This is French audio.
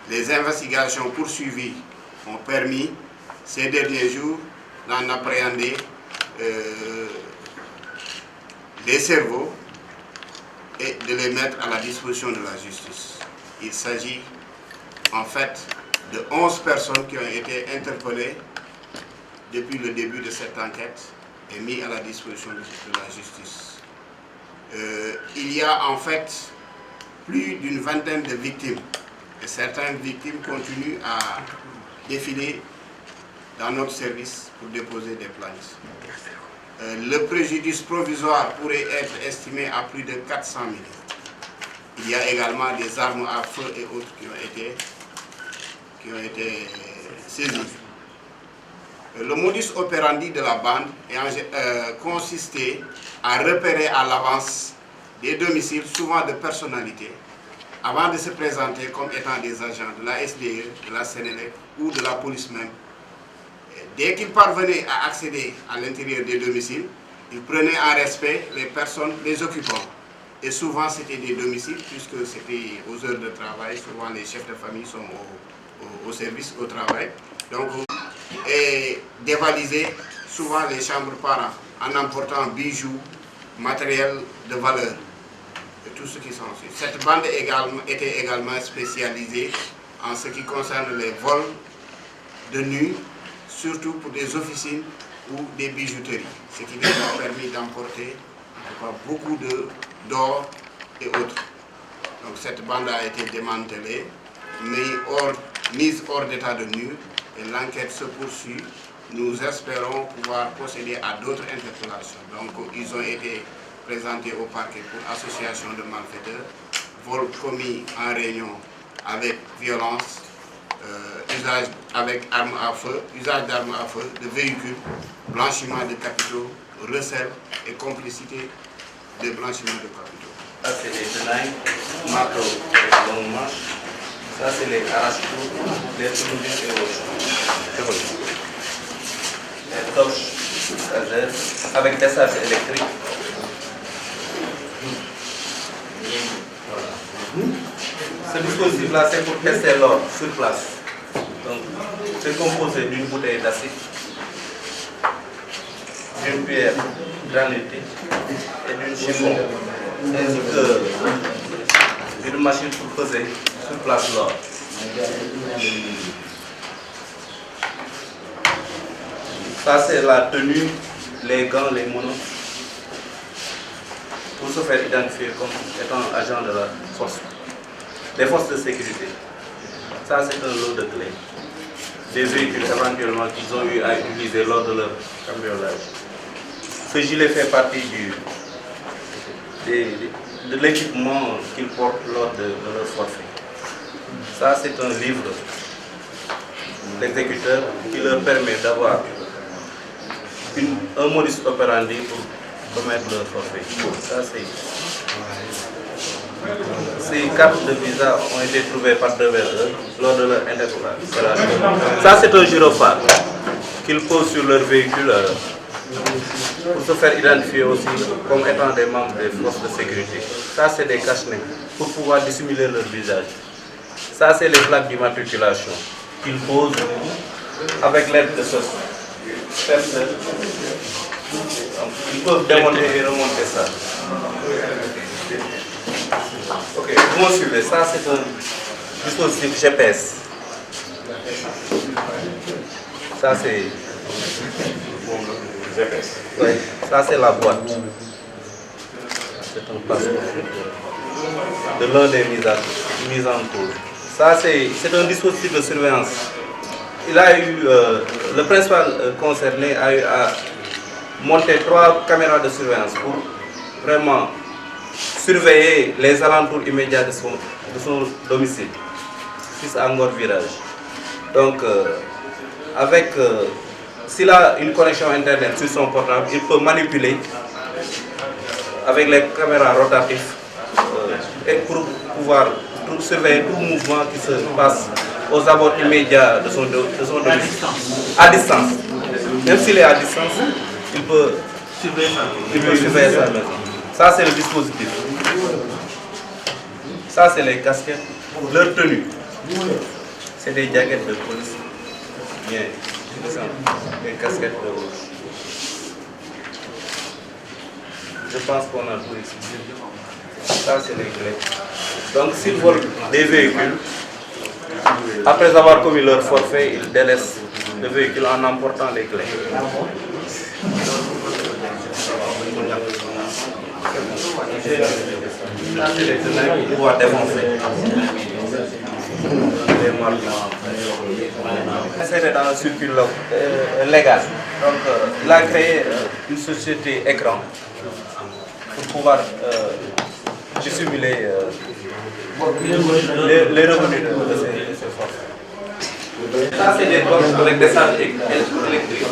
Les investigations poursuivies ont permis ces derniers jours d'en appréhender les cerveaux et de les mettre à la disposition de la justice. Il s'agit en fait de 11 personnes qui ont été interpellées depuis le début de cette enquête et mises à la disposition de la justice. Il y a en fait plus d'une vingtaine de victimes et certaines victimes continuent à défiler dans notre service pour déposer des plaintes. Le préjudice provisoire pourrait être estimé à plus de 400 000. Il y a également des armes à feu et autres qui ont été saisies. Le modus operandi de la bande consistait à repérer à l'avance des domiciles, souvent de personnalités, avant de se présenter comme étant des agents de la SDE, de la Sénélec ou de la police même. Dès qu'ils parvenaient à accéder à l'intérieur des domiciles, ils prenaient en respect les personnes, les occupants. Et souvent c'était des domiciles, puisque c'était aux heures de travail, souvent les chefs de famille sont au service, au travail. Donc, et dévaliser souvent les chambres parents en emportant bijoux, matériel de valeur et tout ce qui s'ensuit. Cette bande était également spécialisée en ce qui concerne les vols de nuit, surtout pour des officines ou des bijouteries, ce qui nous a permis d'emporter beaucoup d'or et autres. Donc cette bande a été démantelée, mise hors d'état de nuire, et l'enquête se poursuit. Nous espérons pouvoir procéder à d'autres interpellations. Donc ils ont été présentés au parquet pour association de malfaiteurs, vol commis en réunion avec violence, usage avec armes à feu, usage d'armes à feu, de véhicules, blanchiment de capitaux, recel et complicité de blanchiment de capitaux. Ça c'est les tenailles, macro, longue marche. Ça c'est les arrache-tout, les tournevis et autres. Les torches, stagiaires, avec décharge électrique. Ce dispositif-là, c'est pour tester l'or sur place. Donc, c'est composé d'une bouteille d'acide, d'une pierre granitée et d'une chiffon, ainsi que d'une machine pour peser sur place l'or. Ça, c'est la tenue, les gants, les monos, pour se faire identifier comme étant agent de la force, des forces de sécurité. Ça, c'est un lot de clés. Des véhicules éventuellement qu'ils ont eu à utiliser lors de leur cambriolage. Ce gilet fait partie de l'équipement qu'ils portent lors de leur forfait. Ça, c'est un livre d'exécuteur qui leur permet d'avoir un modus operandi pour commettre leur forfait. Ça, ces cartes de visa ont été trouvées par devers eux lors de leur interpellation. Ça, c'est un gyrophare qu'ils posent sur leur véhicule pour se faire identifier aussi comme étant des membres des forces de sécurité. Ça, c'est des cache-nez pour pouvoir dissimuler leur visage. Ça, c'est les plaques d'immatriculation qu'ils posent avec l'aide de ce perceur. Ils peuvent démonter et remonter ça. Ok, vous me suivez, ça c'est un dispositif GPS. Ça c'est GPS. Oui, ça c'est la boîte. C'est un passeport de l'un des mises en cause. Ça c'est un dispositif de surveillance. Il a eu, le principal concerné a eu à monter 3 caméras de surveillance pour vraiment surveiller les alentours immédiats de son domicile, fils à Ngor Virage. Donc, s'il a une connexion internet sur son portable, il peut manipuler avec les caméras rotatives et pour pouvoir surveiller tout mouvement qui se passe aux abords immédiats de son domicile. À distance. Même s'il est à distance, il peut surveiller sa maison. Ça, c'est le dispositif. Ça, c'est les casquettes. Leur tenue, c'est des jaquettes de police. Bien, des casquettes de police. Je pense qu'on a tout expliqué. Ça, c'est les clés. Donc, s'ils volent des véhicules, après avoir commis leur forfait, ils délaissent le véhicule en emportant les clés. C'est les tenailles pour pouvoir défoncer les marques. C'était dans le circuit légal. Donc, il a créé une société écran pour pouvoir dissimuler les revenus de ces forces. Ça, c'est des box avec des charges électriques.